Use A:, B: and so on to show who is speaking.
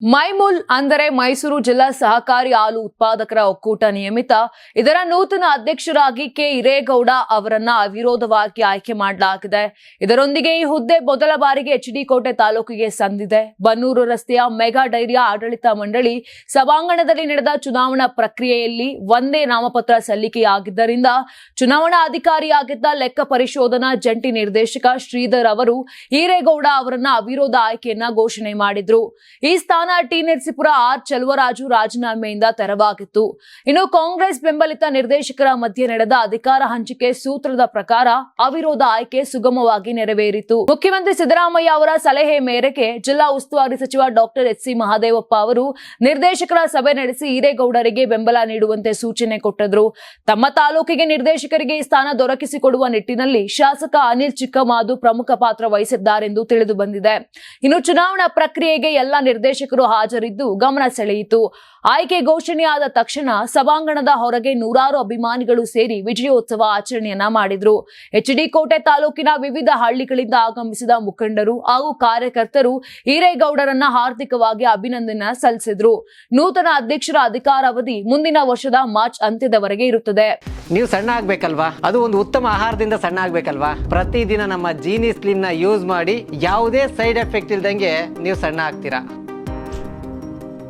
A: ಮೈಮೂಲ್ ಅಂದರೆ ಮೈಸೂರು ಜಿಲ್ಲಾ ಸಹಕಾರಿ ಹಾಲು ಉತ್ಪಾದಕರ ಒಕ್ಕೂಟ ನಿಯಮಿತ ಇದರ ನೂತನ ಅಧ್ಯಕ್ಷರಾಗಿ ಕೆ ಹಿರೇಗೌಡ ಅವರನ್ನ ಅವಿರೋಧವಾಗಿ ಆಯ್ಕೆ ಮಾಡಲಾಗಿದೆ. ಇದರೊಂದಿಗೆ ಈ ಹುದ್ದೆ ಮೊದಲ ಬಾರಿಗೆ ಎಚ್ಡಿ ಕೋಟೆ ತಾಲೂಕಿಗೆ ಸಂದಿದೆ. ಬನ್ನೂರು ರಸ್ತೆಯ ಮೆಗಾ ಡೈರಿಯ ಆಡಳಿತ ಮಂಡಳಿ ಸಭಾಂಗಣದಲ್ಲಿ ನಡೆದ ಚುನಾವಣಾ ಪ್ರಕ್ರಿಯೆಯಲ್ಲಿ ಒಂದೇ ನಾಮಪತ್ರ ಸಲ್ಲಿಕೆಯಾಗಿದ್ದರಿಂದ ಚುನಾವಣಾ ಅಧಿಕಾರಿಯಾಗಿದ್ದ ಲೆಕ್ಕ ಪರಿಶೋಧನಾ ಜಂಟಿ ನಿರ್ದೇಶಕ ಶ್ರೀಧರ್ ಅವರು ಹಿರೇಗೌಡ ಅವರನ್ನ ಅವಿರೋಧ ಆಯ್ಕೆಯನ್ನ ಘೋಷಣೆ ಮಾಡಿದ್ರು. ಈ ಸ್ಥಾನ ಟಿ ನರಸೀಪುರ ಆರ್ ಚೆಲುವರಾಜು ರಾಜೀನಾಮೆಯಿಂದ ತೆರವಾಗಿತ್ತು. ಇನ್ನು ಕಾಂಗ್ರೆಸ್ ಬೆಂಬಲಿತ ನಿರ್ದೇಶಕರ ಮಧ್ಯೆ ನಡೆದ ಅಧಿಕಾರ ಹಂಚಿಕೆ ಸೂತ್ರದ ಪ್ರಕಾರ ಅವಿರೋಧ ಆಯ್ಕೆ ಸುಗಮವಾಗಿ ನೆರವೇರಿತು. ಮುಖ್ಯಮಂತ್ರಿ ಸಿದ್ದರಾಮಯ್ಯ ಅವರ ಸಲಹೆ ಮೇರೆಗೆ ಜಿಲ್ಲಾ ಉಸ್ತುವಾರಿ ಸಚಿವ ಡಾಕ್ಟರ್ ಎಚ್ ಸಿ ಮಹದೇವಪ್ಪ ಅವರು ನಿರ್ದೇಶಕರ ಸಭೆ ನಡೆಸಿ ಹಿರೇಗೌಡರಿಗೆ ಬೆಂಬಲ ನೀಡುವಂತೆ ಸೂಚನೆ ಕೊಟ್ಟಿದ್ರು. ತಮ್ಮ ತಾಲೂಕಿಗೆ ನಿರ್ದೇಶಕರಿಗೆ ಈ ಸ್ಥಾನ ದೊರಕಿಸಿಕೊಡುವ ನಿಟ್ಟಿನಲ್ಲಿ ಶಾಸಕ ಅನಿಲ್ ಚಿಕ್ಕಮಾದು ಪ್ರಮುಖ ಪಾತ್ರ ವಹಿಸಿದ್ದಾರೆಂದು ತಿಳಿದು ಬಂದಿದೆ. ಇನ್ನು ಚುನಾವಣಾ ಪ್ರಕ್ರಿಯೆಗೆ ಎಲ್ಲ ನಿರ್ದೇಶಕರು ಹಾಜರಿದ್ದು ಗಮನ ಸೆಳೆಯಿತು. ಆಯ್ಕೆ ಘೋಷಣೆಯಾದ ತಕ್ಷಣ ಸಭಾಂಗಣದ ಹೊರಗೆ ನೂರಾರು ಅಭಿಮಾನಿಗಳು ಸೇರಿ ವಿಜಯೋತ್ಸವ ಆಚರಣೆಯನ್ನ ಮಾಡಿದ್ರು. ಎಚ್ಡಿ ಕೋಟೆ ತಾಲೂಕಿನ ವಿವಿಧ ಹಳ್ಳಿಗಳಿಂದ ಆಗಮಿಸಿದ ಮುಖಂಡರು ಹಾಗೂ ಕಾರ್ಯಕರ್ತರು ಹಿರೇಗೌಡರನ್ನ ಹಾರ್ದಿಕವಾಗಿ ಅಭಿನಂದನೆ ಸಲ್ಲಿಸಿದ್ರು. ನೂತನ ಅಧ್ಯಕ್ಷರ ಅಧಿಕಾರಾವಧಿ ಮುಂದಿನ ವರ್ಷದ ಮಾರ್ಚ್ ಅಂತ್ಯದವರೆಗೆ ಇರುತ್ತದೆ.
B: ನೀವು ಸಣ್ಣ ಆಗ್ಬೇಕಲ್ವಾ? ಅದು ಒಂದು ಉತ್ತಮ ಆಹಾರದಿಂದ ಸಣ್ಣ ಆಗ್ಬೇಕಲ್ವಾ? ಪ್ರತಿದಿನ ನಮ್ಮ ಜೀನಿ ಸ್ಲಿಮ್ ನ ಯೂಸ್ ಮಾಡಿ ಯಾವುದೇ ಸೈಡ್ ಎಫೆಕ್ಟ್ ಇಲ್ದಂಗೆ ನೀವು ಸಣ್ಣ ಆಗ್ತೀರಾ.